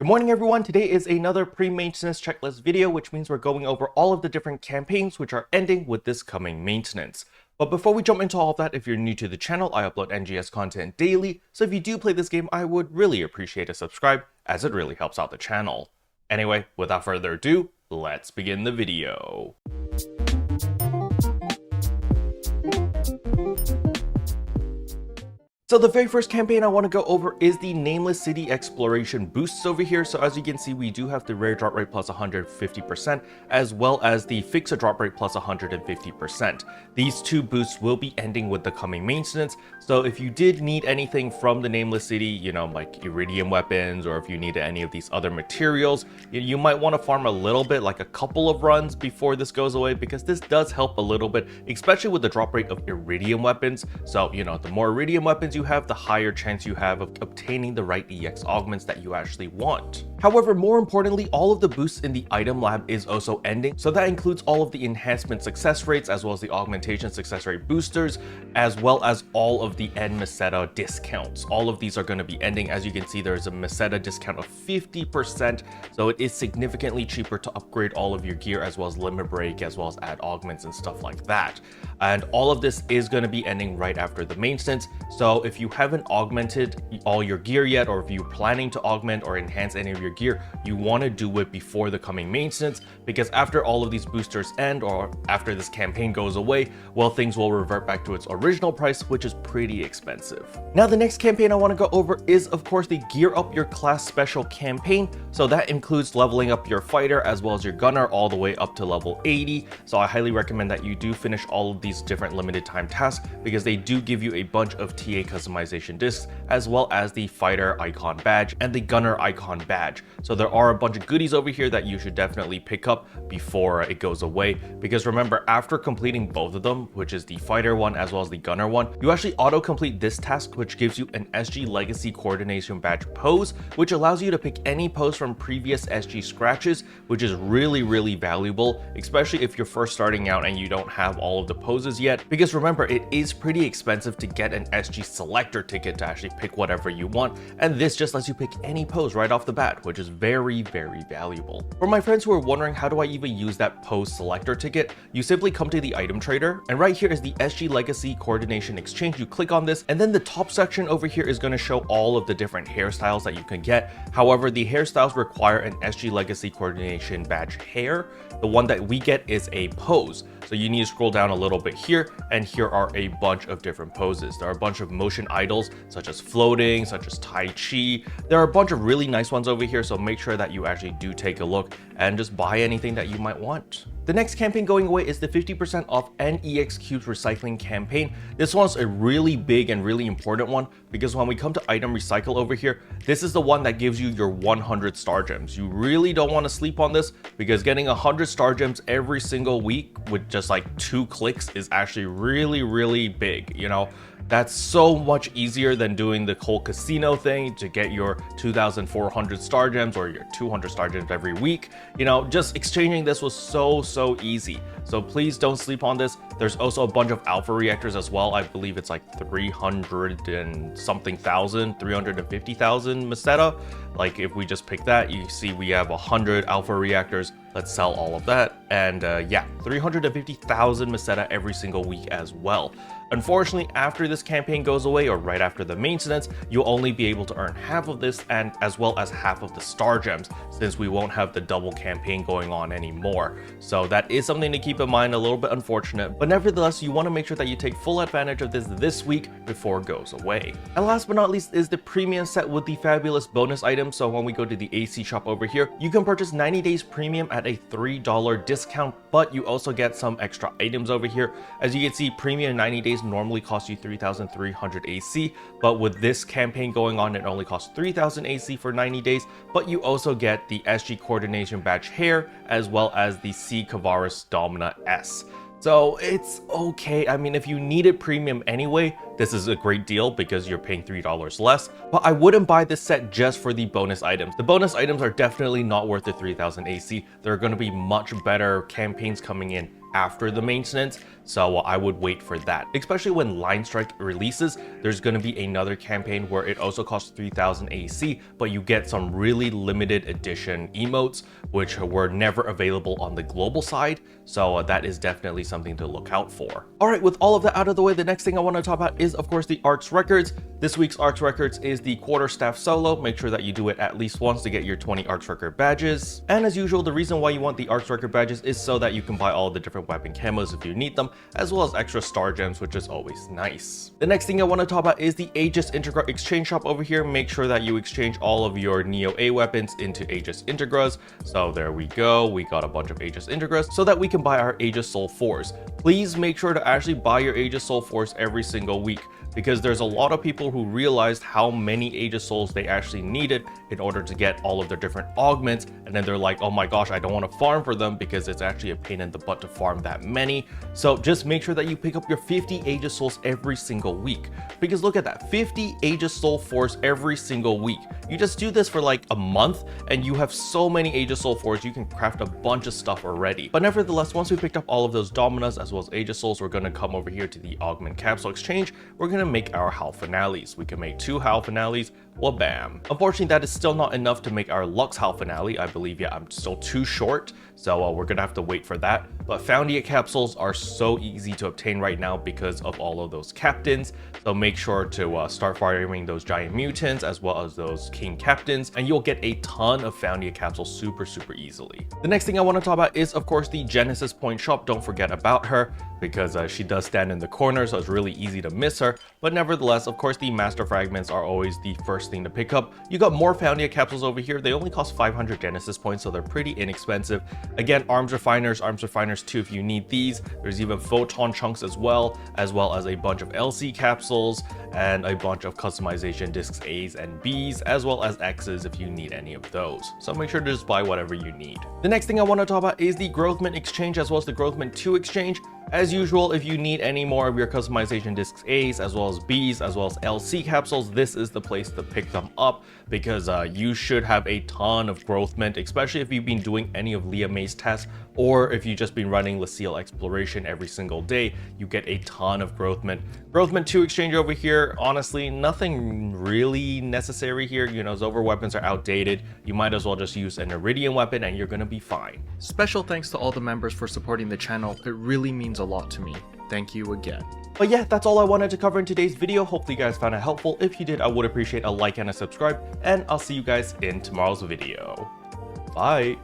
Good morning everyone, today is another pre-maintenance checklist video, which means we're going over all of the different campaigns which are ending with this coming maintenance. But before we jump into all of that, if you're new to the channel, I upload NGS content daily, so if you do play this game, I would really appreciate a subscribe, as it really helps out the channel. Anyway, without further ado, let's begin the video. So the very first campaign I want to go over is the Nameless City Exploration boosts over here. So as you can see, we do have the rare drop rate plus 150%, as well as the fixed drop rate plus 150%. These two boosts will be ending with the coming maintenance. So if you did need anything from the Nameless City, you know, like iridium weapons, or if you needed any of these other materials, you might want to farm a little bit, like a couple of runs before this goes away, because this does help a little bit, especially with the drop rate of iridium weapons. So, you know, the more iridium weapons you have, the higher chance you have of obtaining the right EX augments that you actually want. However, more importantly, all of the boosts in the item lab is also ending. So that includes all of the enhancement success rates, as well as the augmentation success rate boosters, as well as all of the end Meseta discounts. All of these are going to be ending. As you can see, there's a Meseta discount of 50%. So it is significantly cheaper to upgrade all of your gear, as well as limit break, as well as add augments and stuff like that. And all of this is going to be ending right after the maintenance. So if you haven't augmented all your gear yet, or if you're planning to augment or enhance any of your gear, you want to do it before the coming maintenance, because after all of these boosters end, or after this campaign goes away, well, things will revert back to its original price, which is pretty expensive. Now, the next campaign I want to go over is, of course, the Gear Up Your Class Special campaign. So that includes leveling up your fighter as well as your gunner all the way up to level 80. So I highly recommend that you do finish all of these different limited time tasks, because they do give you a bunch of TA customization discs, as well as the fighter icon badge and the gunner icon badge. So there are a bunch of goodies over here that you should definitely pick up before it goes away, because remember, after completing both of them, which is the fighter one as well as the gunner one, you actually auto complete this task, which gives you an SG Legacy Coordination Badge pose, which allows you to pick any pose from previous SG scratches, which is really valuable, especially if you're first starting out and you don't have all of the poses yet, because remember, it is pretty expensive to get an SG selector ticket to actually pick whatever you want, and this just lets you pick any pose right off the bat, which is very valuable. For my friends who are wondering how do I even use that pose selector ticket, you simply come to the item trader, and right here is the SG Legacy Coordination Exchange. You click on this, and then the top section over here is going to show all of the different hairstyles that you can get. However, the hairstyles require an SG Legacy Coordination Badge hair. The one that we get is a pose. So you need to scroll down a little bit here, and here are a bunch of different poses. There are a bunch of motion idols, such as floating, such as Tai Chi. There are a bunch of really nice ones over here, so make sure that you actually do take a look and just buy anything that you might want. The next campaign going away is the 50% off NEX Cubes Recycling campaign. This one's a really big and really important one, because when we come to item recycle over here, this is the one that gives you your 100 star gems. You really don't want to sleep on this, because getting 100 star gems every single week with just like 2 clicks is actually really big. You know, that's so much easier than doing the whole casino thing to get your 2,400 star gems or your 200 star gems every week. You know, just exchanging this was so easy. So please don't sleep on this. There's also a bunch of alpha reactors as well. I believe it's like 300 and something thousand, 350,000 Meseta. Like if we just pick that, you see we have 100 alpha reactors. Let's sell all of that. And yeah, 350,000 Meseta every single week as well. Unfortunately, after this campaign goes away, or right after the maintenance, you'll only be able to earn half of this, and as well as half of the star gems, since we won't have the double campaign going on anymore. So that is something to keep in mind, a little bit unfortunate, but nevertheless, you want to make sure that you take full advantage of this week before it goes away. And last but not least is the premium set with the fabulous bonus items. So when we go to the AC shop over here, you can purchase 90 days premium at a $3 discount, but you also get some extra items over here. As you can see, premium 90 days normally costs you 3,300 AC, but with this campaign going on, it only costs 3,000 AC for 90 days, but you also get the SG Coordination Badge hair, as well as the C Cavaris Domina S. So it's okay. I mean, if you needed premium anyway, this is a great deal because you're paying $3 less, but I wouldn't buy this set just for the bonus items. The bonus items are definitely not worth the 3,000 AC. There are going to be much better campaigns coming in after the maintenance, so I would wait for that. Especially when Line Strike releases, there's going to be another campaign where it also costs 3000 AC, but you get some really limited edition emotes, which were never available on the global side, so that is definitely something to look out for. Alright, with all of that out of the way, the next thing I want to talk about is, of course, the ARKS Records. This week's ARKS Records is the quarterstaff solo. Make sure that you do it at least once to get your 20 ARKS Record badges. And as usual, the reason why you want the ARKS Record badges is so that you can buy all the different weapon camos if you need them, as well as extra star gems, which is always nice. The next thing I want to talk about is the Aegis Integra exchange shop over here. Make sure that you exchange all of your Neo A weapons into Aegis Integras. So there we go. We got a bunch of Aegis Integras so that we can buy our Aegis Soul 4s. Please make sure to actually buy your Aegis Soul 4s every single week, because there's a lot of people who realized how many Aegis Souls they actually needed in order to get all of their different augments, and then they're like, oh my gosh, I don't want to farm for them because it's actually a pain in the butt to farm that many. So just make sure that you pick up your 50 Aegis Souls every single week, because look at that, 50 Aegis Soul 4s every single week. You just do this for like a month and you have so many Aegis Soul 4s, you can craft a bunch of stuff already. But nevertheless, once we picked up all of those Dominas as well as Aegis Souls, we're going to come over here to the Augment Capsule Exchange. We're going to make our Halphinales. We can make 2 Halphinales. Well, bam. Unfortunately, that is still not enough to make our Lux Halphinale. I believe, yeah, I'm still too short, so we're gonna have to wait for that. But Foundia capsules are so easy to obtain right now because of all of those captains, so make sure to start farming those giant mutants as well as those king captains, and you'll get a ton of Foundia capsules super easily. The next thing I want to talk about is, of course, the Genesis Point shop. Don't forget about her, because she does stand in the corner, so it's really easy to miss her. But nevertheless, of course, the Master Fragments are always the first thing to pick up. You got more Foundia capsules over here. They only cost 500 Genesis points, so they're pretty inexpensive. Again, Arms Refiners 2 if you need these. There's even Photon Chunks as well as a bunch of LC capsules and a bunch of customization discs A's and B's, as well as X's if you need any of those. So make sure to just buy whatever you need. The next thing I want to talk about is the Growthment exchange as well as the Growthment 2 exchange. As usual, if you need any more of your customization discs A's as well as B's as well as LC capsules, this is the place to pick them up, because you should have a ton of Growthment, especially if you've been doing any of Leah May's tests, or if you've just been running Lucille Exploration every single day, you get a ton of Growthment. Growthment 2 exchange over here, honestly, nothing really necessary here. You know, Zover weapons are outdated. You might as well just use an Iridian weapon and you're gonna be fine. Special thanks to all the members for supporting the channel. It really means a lot to me. Thank you again. But yeah, that's all I wanted to cover in today's video. Hopefully you guys found it helpful. If you did, I would appreciate a like and a subscribe, and I'll see you guys in tomorrow's video. Bye!